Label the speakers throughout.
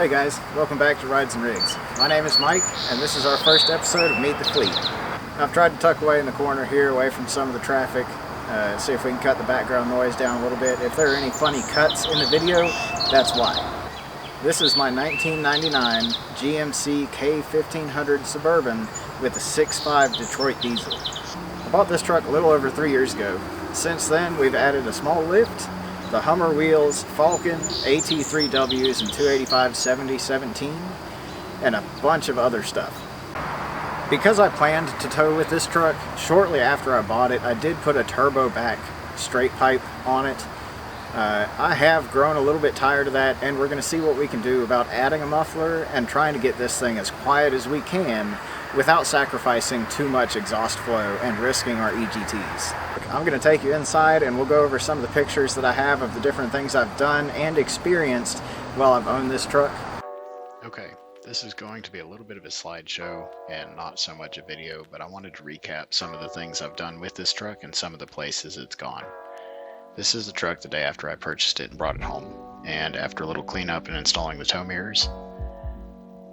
Speaker 1: Hey guys, welcome back to Rides and Rigs. My name is Mike, and this is our first episode of Meet the Fleet. I've tried to tuck away in the corner here, away from some of the traffic, see if we can cut the background noise down a little bit. If there are any funny cuts in the video, that's why. This is my 1999 GMC K1500 Suburban with a 6.5 Detroit diesel. I bought this truck a little over 3 years ago. Since then, we've added a small lift, the Hummer wheels, Falcon, AT3Ws, and 285/70/17, and a bunch of other stuff. Because I planned to tow with this truck, shortly after I bought it, I did put a turbo back straight pipe on it. I have grown a little bit tired of that, and we're going to see what we can do about adding a muffler and trying to get this thing as quiet as we can without sacrificing too much exhaust flow and risking our EGTs. I'm going to take you inside and we'll go over some of the pictures that I have of the different things I've done and experienced while I've owned this truck.
Speaker 2: Okay, this is going to be a little bit of a slideshow and not so much a video, but I wanted to recap some of the things I've done with this truck and some of the places it's gone. This is the truck the day after I purchased it and brought it home, and after a little cleanup and installing the tow mirrors.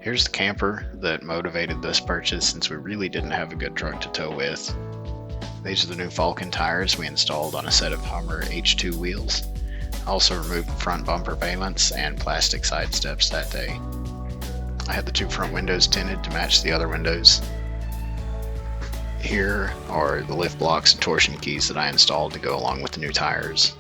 Speaker 2: Here's the camper that motivated this purchase since we really didn't have a good truck to tow with. These are the new Falcon tires we installed on a set of Hummer H2 wheels. I also removed front bumper valence and plastic side steps that day. I had the two front windows tinted to match the other windows. Here are the lift blocks and torsion keys that I installed to go along with the new tires.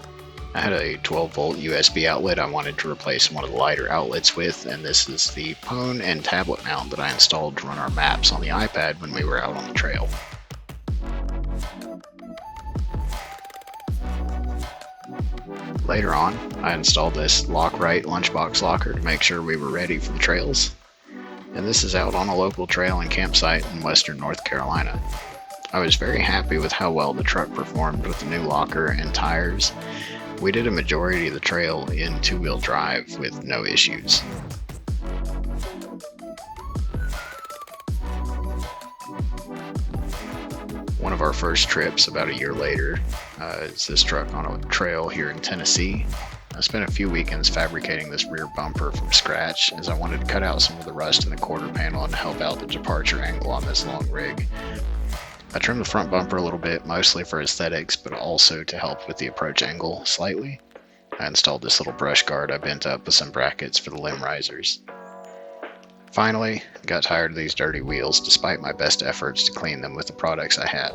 Speaker 2: I had a 12-volt USB outlet I wanted to replace one of the lighter outlets with, and this is the phone and tablet mount that I installed to run our maps on the iPad when we were out on the trail. Later on, I installed this lock-right lunchbox locker to make sure we were ready for the trails. And this is out on a local trail and campsite in western North Carolina. I was very happy with how well the truck performed with the new locker and tires. We did a majority of the trail in two-wheel drive with no issues. One of our first trips about a year later is this truck on a trail here in Tennessee. I spent a few weekends fabricating this rear bumper from scratch as I wanted to cut out some of the rust in the quarter panel and help out the departure angle on this long rig. I trimmed the front bumper a little bit, mostly for aesthetics, but also to help with the approach angle slightly. I installed this little brush guard I bent up with some brackets for the limb risers. Finally, I got tired of these dirty wheels despite my best efforts to clean them with the products I had.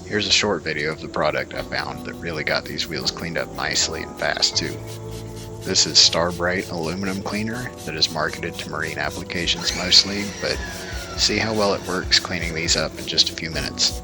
Speaker 2: Here's a short video of the product I found that really got these wheels cleaned up nicely and fast too. This is Starbright aluminum cleaner that is marketed to marine applications mostly, but see how well it works cleaning these up in just a few minutes.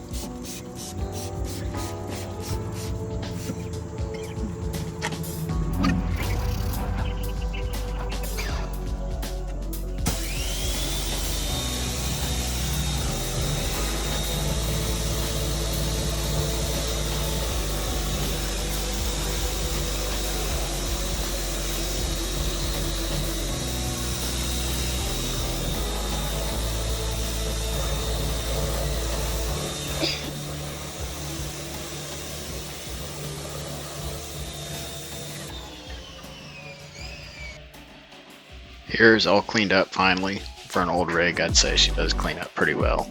Speaker 2: Here's all cleaned up finally. For an old rig, I'd say she does clean up pretty well.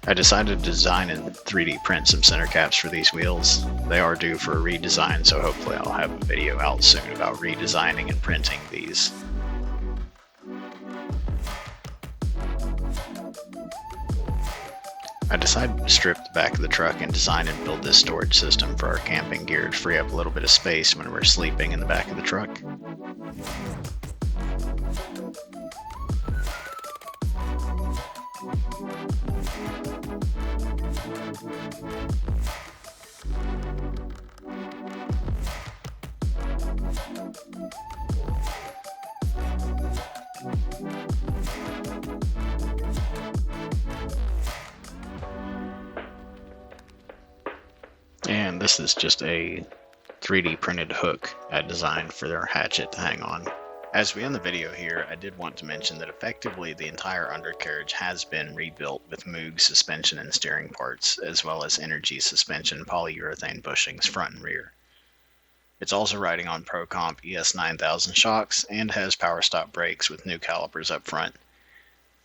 Speaker 2: I decided to design and 3D print some center caps for these wheels. They are due for a redesign, so hopefully I'll have a video out soon about redesigning and printing these. I decided to strip the back of the truck and design and build this storage system for our camping gear to free up a little bit of space when we're sleeping in the back of the truck. And this is just a 3D printed hook I designed for their hatchet to hang on. As we end the video here, I did want to mention that effectively the entire undercarriage has been rebuilt with Moog suspension and steering parts, as well as Energy suspension polyurethane bushings front and rear. It's also riding on Pro Comp ES9000 shocks and has power stop brakes with new calipers up front.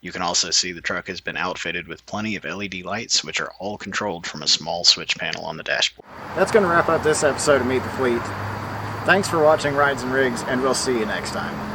Speaker 2: You can also see the truck has been outfitted with plenty of LED lights, which are all controlled from a small switch panel on the dashboard.
Speaker 1: That's going to wrap up this episode of Meet the Fleet. Thanks for watching Rides and Rigs, and we'll see you next time.